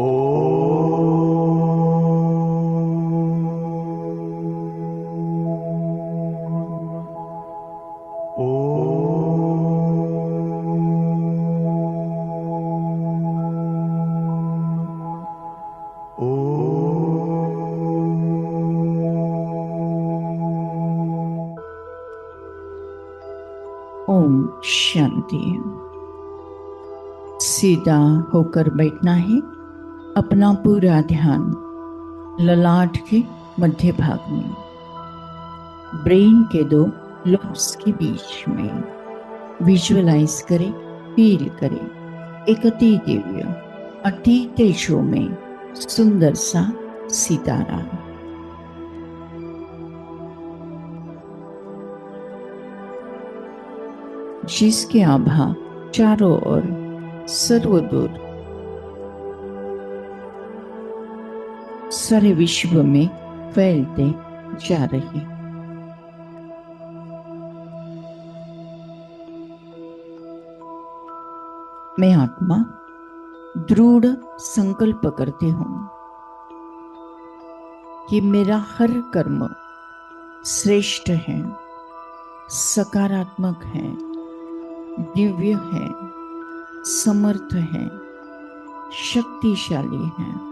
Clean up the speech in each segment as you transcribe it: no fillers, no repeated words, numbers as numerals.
ओम शांति। सीधा होकर बैठना है। अपना पूरा ध्यान ललाट के मध्य भाग में, ब्रेन के दो लोब्स के बीच में विजुअलाइज करें, फील करें एक अति दिव्य, अति तेजो में सुंदर सा सितारा। जिसके आभा चारों ओर सर्वदूर सारे विश्व में फैलते जा रहे। मैं आत्मा दृढ़ संकल्प करती हूं कि मेरा हर कर्म श्रेष्ठ है, सकारात्मक है, दिव्य है, समर्थ है, शक्तिशाली है।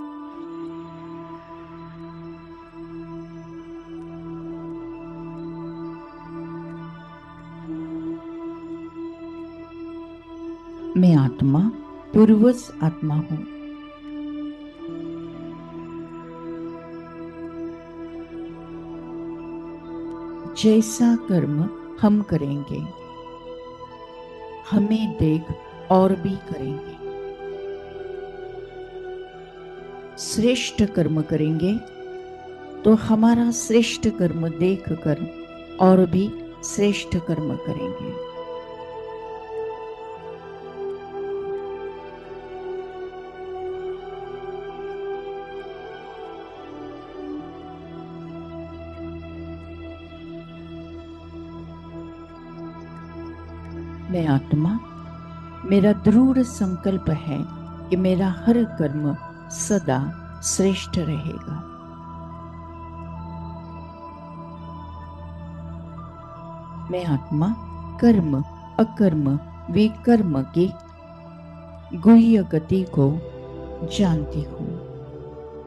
मैं आत्मा पूर्वज आत्मा हूं। जैसा कर्म हम करेंगे, हमें देख और भी करेंगे। श्रेष्ठ कर्म करेंगे तो हमारा श्रेष्ठ कर्म देख कर और भी श्रेष्ठ कर्म करेंगे। मैं आत्मा, मेरा दृढ़ संकल्प है कि मेरा हर कर्म सदा श्रेष्ठ रहेगा। मैं आत्मा कर्म, अकर्म, विकर्म की गुह्य गति को जानती हूँ।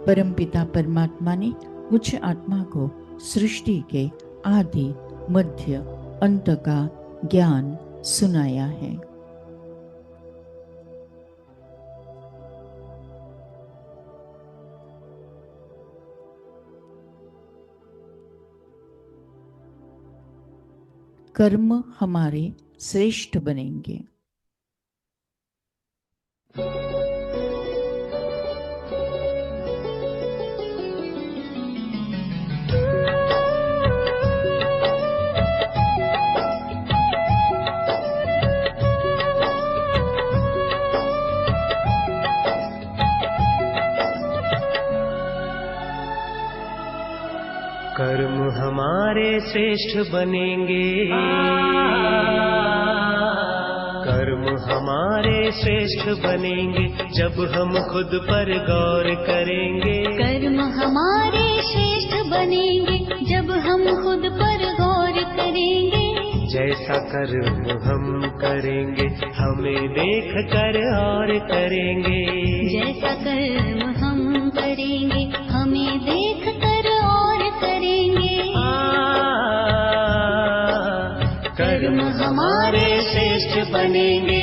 परमपिता परमात्मा ने मुझ आत्मा को सृष्टि के आदि, मध्य, अंत का ज्ञान सुनाया है। कर्म हमारे श्रेष्ठ बनेंगे। कर्म हमारे श्रेष्ठ बनेंगे, कर्म हमारे श्रेष्ठ बनेंगे जब हम खुद पर गौर करेंगे। कर्म हमारे श्रेष्ठ बनेंगे जब हम खुद पर गौर करेंगे। जैसा कर्म हम करेंगे हमें देख कर और करेंगे। जैसा कर्म हम करेंगे हमें देख कर और करेंगे। कर्म हमारे श्रेष्ठ बनेंगे।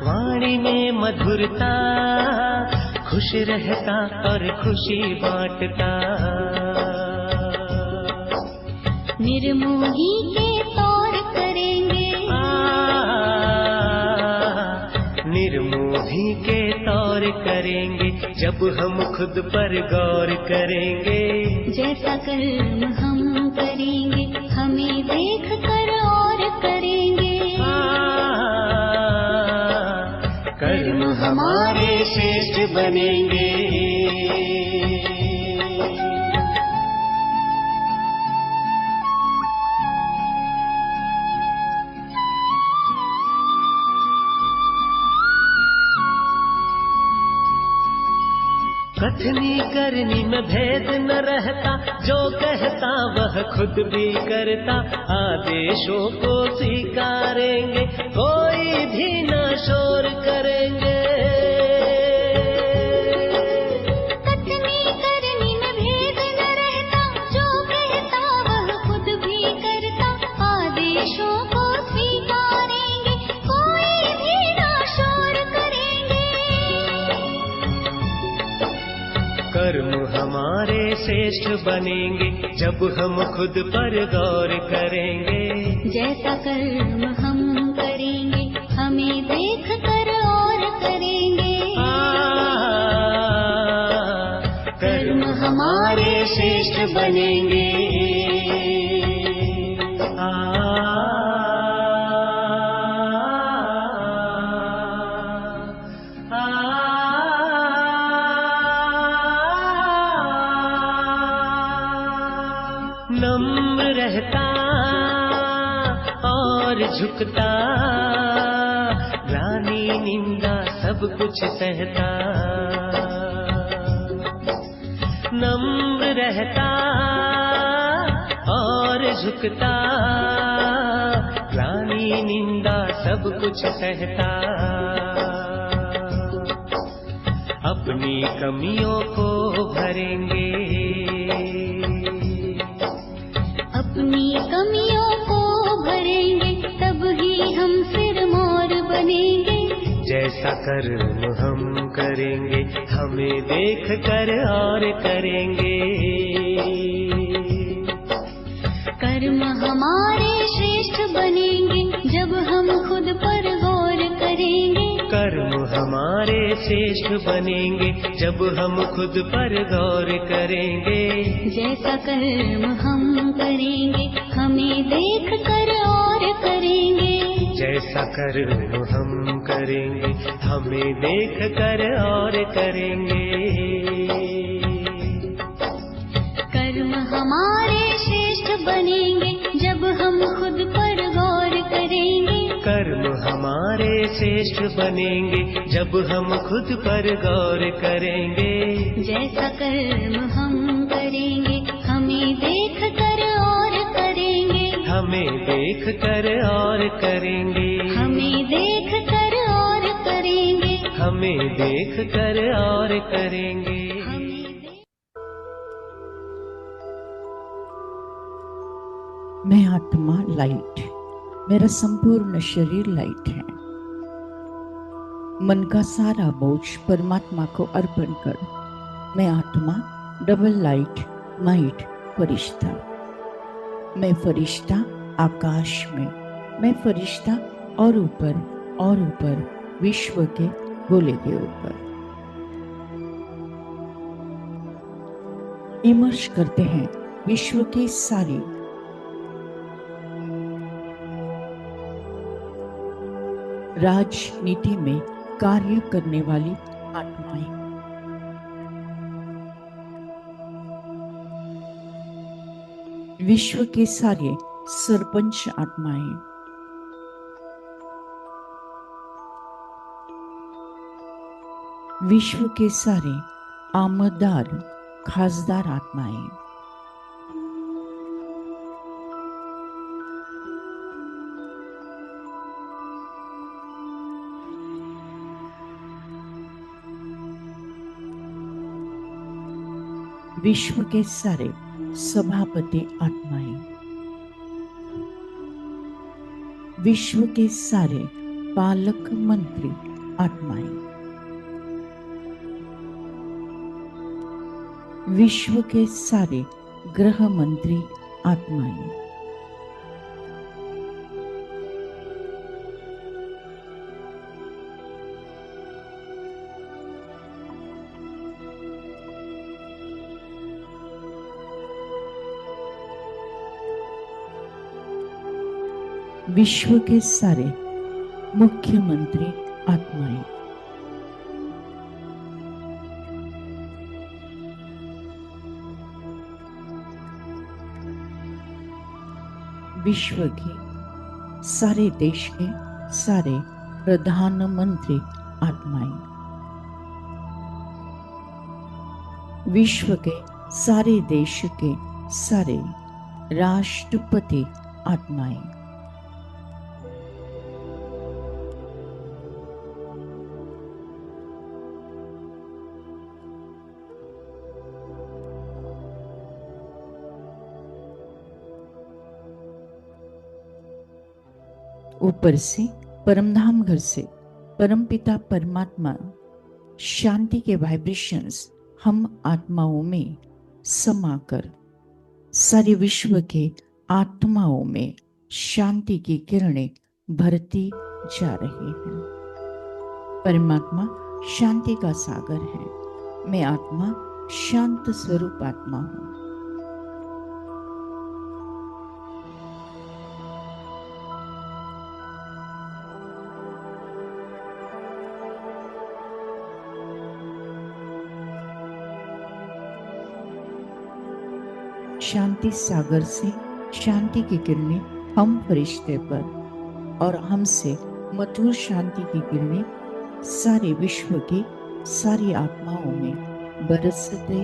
वाणी में मधुरता, खुश रहता और खुशी बांटता। निर्मोही के तौर करेंगे, निर्मोही के तौर करेंगे जब हम खुद पर गौर करेंगे। जैसा कर्म हम करेंगे हमें देख कर और करेंगे। कर्म हमारे श्रेष्ठ बनेंगे। कथनी करनी में भेद न रहता, जो कहता वह खुद भी करता। आदेशों को स्वीकारेंगे, कोई भी न शोर करेंगे। कथनी करनी में भेद न रहता, जो कहता वह खुद भी करता। आदेशों को स्वीकारेंगे, कोई भी न शोर करेंगे। कर्म हमारे श्रेष्ठ बनेंगे, जब हम खुद पर गौर करेंगे। जैसा कर्म हम करेंगे हमें देख कर और करेंगे। कर्म हमारे श्रेष्ठ बनेंगे। नम्र रहता और झुकता, ग्लानि निंदा सब कुछ सहता। नम्र रहता और झुकता, ग्लानि निंदा सब कुछ सहता। अपनी कमियों को भरेंगे, अपनी कमियों को भरेंगे, तब ही हम सिरमौर बनेंगे। जैसा कर्म हम करेंगे हमें देख कर और करेंगे। कर्म हमारे श्रेष्ठ बनेंगे, जब हम खुद पर गौर करेंगे। कर्म हमारे श्रेष्ठ बनेंगे, जब हम खुद पर गौर करेंगे। जैसा कर्म हम करेंगे हमें देख कर और करेंगे। जैसा कर्म हम करेंगे हमें देख कर और करेंगे। कर्म हमारे श्रेष्ठ बनेंगे, जब हम खुद पर गौर करेंगे। कर्म हमारे श्रेष्ठ बनेंगे, जब हम खुद पर गौर करेंगे। जैसा कर्म हम करेंगे हमें देख कर और करेंगे। हमें देख कर और करेंगे। हमें देख कर और करेंगे। हमें देख कर और करेंगे। मैं आत्मा लाइट, मेरा संपूर्ण शरीर लाइट है। मन का सारा बोझ परमात्मा को अर्पण कर। मैं आत्मा डबल लाइट माइट फरिश्ता। मैं फरिश्ता आकाश में, मैं फरिश्ता और ऊपर विश्व के गोले के ऊपर। इमर्श करते हैं विश्व की सारी राजनीति में कार्य करने वाली आत्माएं। विश्व के सारे सरपंच आत्माएं। विश्व के सारे आमदार खासदार आत्माएं। विश्व के सारे सभापति आत्माएं। विश्व के सारे पालक मंत्री आत्माएं। विश्व के सारे गृह मंत्री आत्माएं। विश्व के सारे मुख्यमंत्री आत्माएं, विश्व के सारे देश के सारे प्रधानमंत्री आत्माएं, विश्व के सारे देश के सारे राष्ट्रपति आत्माएं, ऊपर से परमधाम घर से परमपिता परमात्मा शांति के वाइब्रेशंस हम आत्माओं में समाकर सारे विश्व के आत्माओं में शांति की किरणें भरती जा रही हैं। परमात्मा शांति का सागर है। मैं आत्मा शांत स्वरूप आत्मा हूं। शांति सागर से शांति की किरणें हम फरिश्ते पर और हमसे मधुर शांति की किरणें सारे विश्व की सारी आत्माओं में बरसते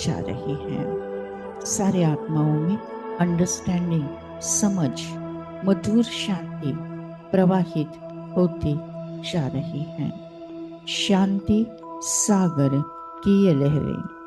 जा रही हैं। सारे आत्माओं में अंडरस्टैंडिंग, समझ, मधुर शांति प्रवाहित होती जा रही है। शांति सागर की ये लहरें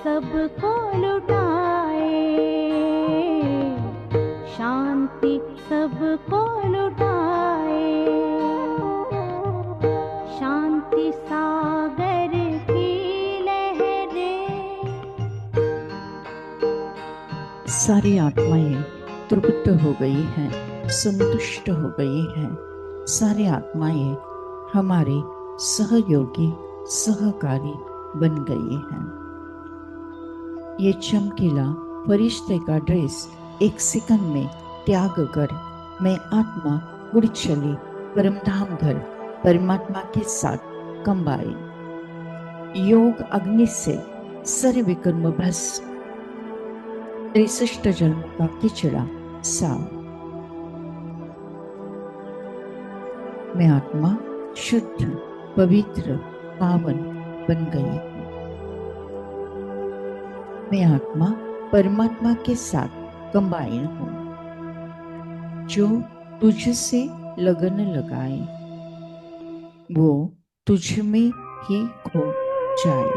सबको लुटाए, शांति सबको लुटाए, शांति सागर सारी आत्माएं तृप्त हो गई हैं, संतुष्ट हो गई हैं। सारी आत्माएं हमारे सहयोगी सहकारी बन गई हैं। ये चमकीला फरिश्ते का ड्रेस एक सेकंड में त्याग कर मैं आत्मा उड़ चली परमधाम घर परमात्मा के साथ कंबाई। योग अग्नि से सर्व विकर्म भस्म, 63 जन्म का किचड़ा साफ। मैं आत्मा शुद्ध पवित्र पावन बन गई हूँ। मैं आत्मा परमात्मा के साथ कंबाइन हूँ। जो तुझसे लगन लगाए वो तुझ में ही खो जाए।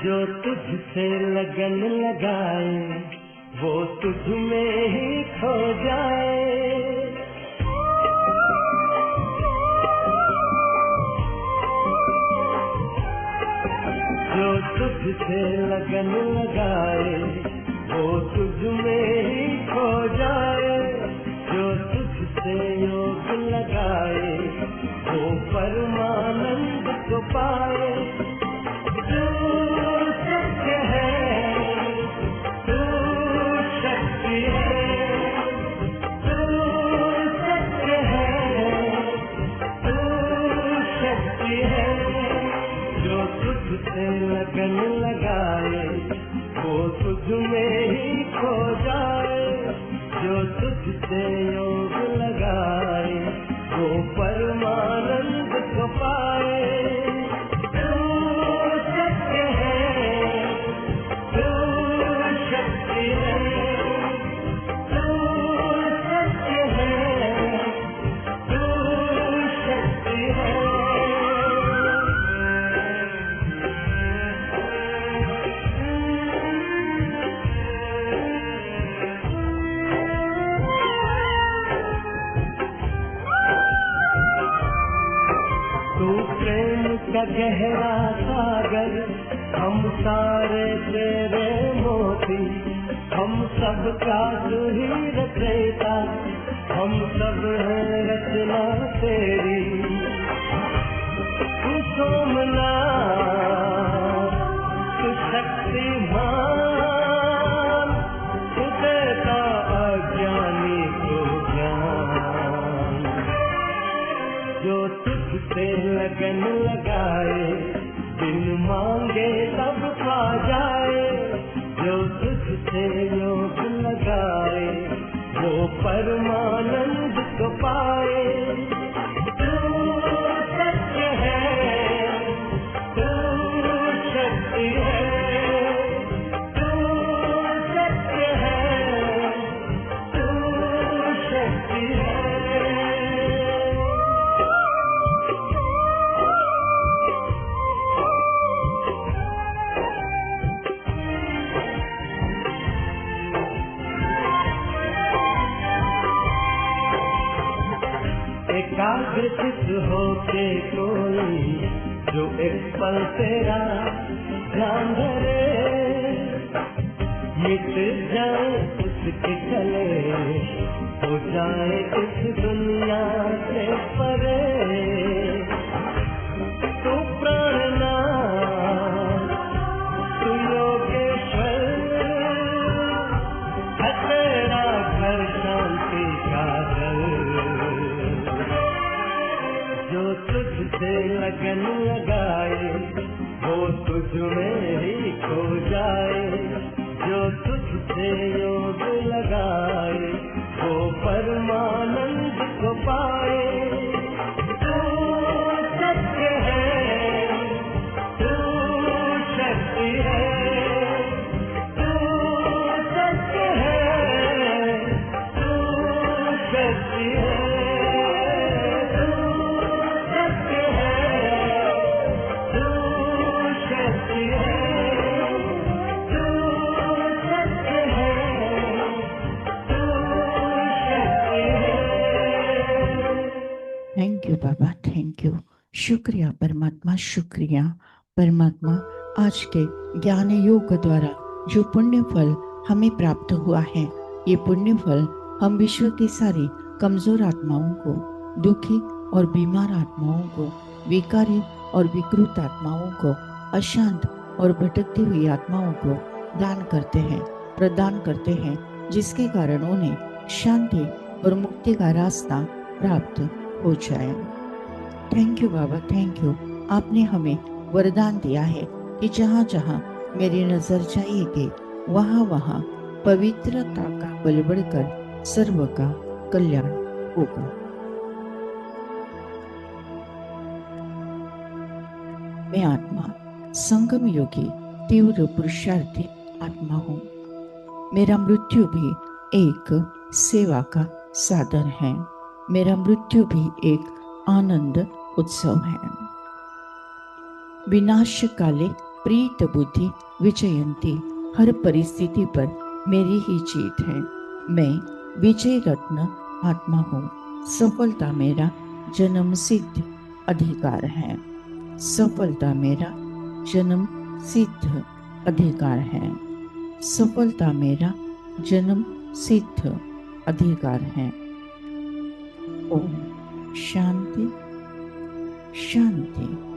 जो तुझसे लगन लगाए वो तुझ में ही खो जाए। जो तुझसे लगन लगाए वो तुझ में ही खो जाए। जो तुझसे योग लगाए वो परमानंद को पाए। लगन लगाए वो तुझ में ही खो जाए। जो तुझसे योग लगाए वो परमानंद को पाए। तू सत्य है, तू शक्ति है, तू सत्य है, तू शक्ति है। का गहरा सागर हम सारे तेरे मोती। हम सब का तू ही रचयिता, हम सब हैं रचना तेरी। तू सोमनाथ, तू शक्तिमान, तू देता अज्ञानी को ज्ञान। जो तुझसे लगन लगाए बिन मांगे तब पा जाए। जो तुझसे योग लगाए वो परमानंद को पाए। तू सत्य है, तू शक्ति है, तू सत्य है, तू शक्ति है। एकाग्रचित होके कोई जो एक पल तेरा ध्यान धरे। मिट जाए उसके गले, हो जाए इस दुनिया से परे। तू प्राणनाथ, तू योगेश्वर है, तेरा घर शांति का दर। जो तुझसे लगन लगाए वो तुझ में ही खो जाए। जो तुझसे योग लगाए वो परमानंद को पाए। तू सत्य है, तू शक्ति है, तू सत्य है, तू शक्ति है, तू सत्य है, तू शक्ति है, तू सत्य है, तू शक्ति है। Thank you Baba, thank you. शुक्रिया परमात्मा, शुक्रिया परमात्मा। आज के ज्ञान योग द्वारा जो पुण्य फल हमें प्राप्त हुआ है, ये पुण्य फल हम विश्व की सारी कमजोर आत्माओं को, दुखी और बीमार आत्माओं को, विकारी और विकृत आत्माओं को, अशांत और भटकती हुई आत्माओं को दान करते हैं, प्रदान करते हैं, जिसके कारण उन्हें शांति और मुक्ति का रास्ता प्राप्त हो जाए। Thank you Baba, thank you. आपने हमें वरदान दिया है कि जहाँ जहाँ मेरी नजर जाएगी वहाँ वहाँ पवित्रता का बल बढ़कर सर्व का कल्याण होगा। मैं आत्मा संगम योगी तीव्र पुरुषार्थी आत्मा हूँ। मेरा मृत्यु भी एक सेवा का साधन है। मेरा मृत्यु भी एक आनंद उत्सव है। विनाश काले प्रीत बुद्धि विजयंती, हर परिस्थिति पर मेरी ही जीत है। मैं विजय रत्न आत्मा हूँ। सफलता मेरा जन्म सिद्ध अधिकार है। सफलता मेरा जन्म सिद्ध अधिकार है। सफलता मेरा जन्म सिद्ध अधिकार है। ओम शांति शांति।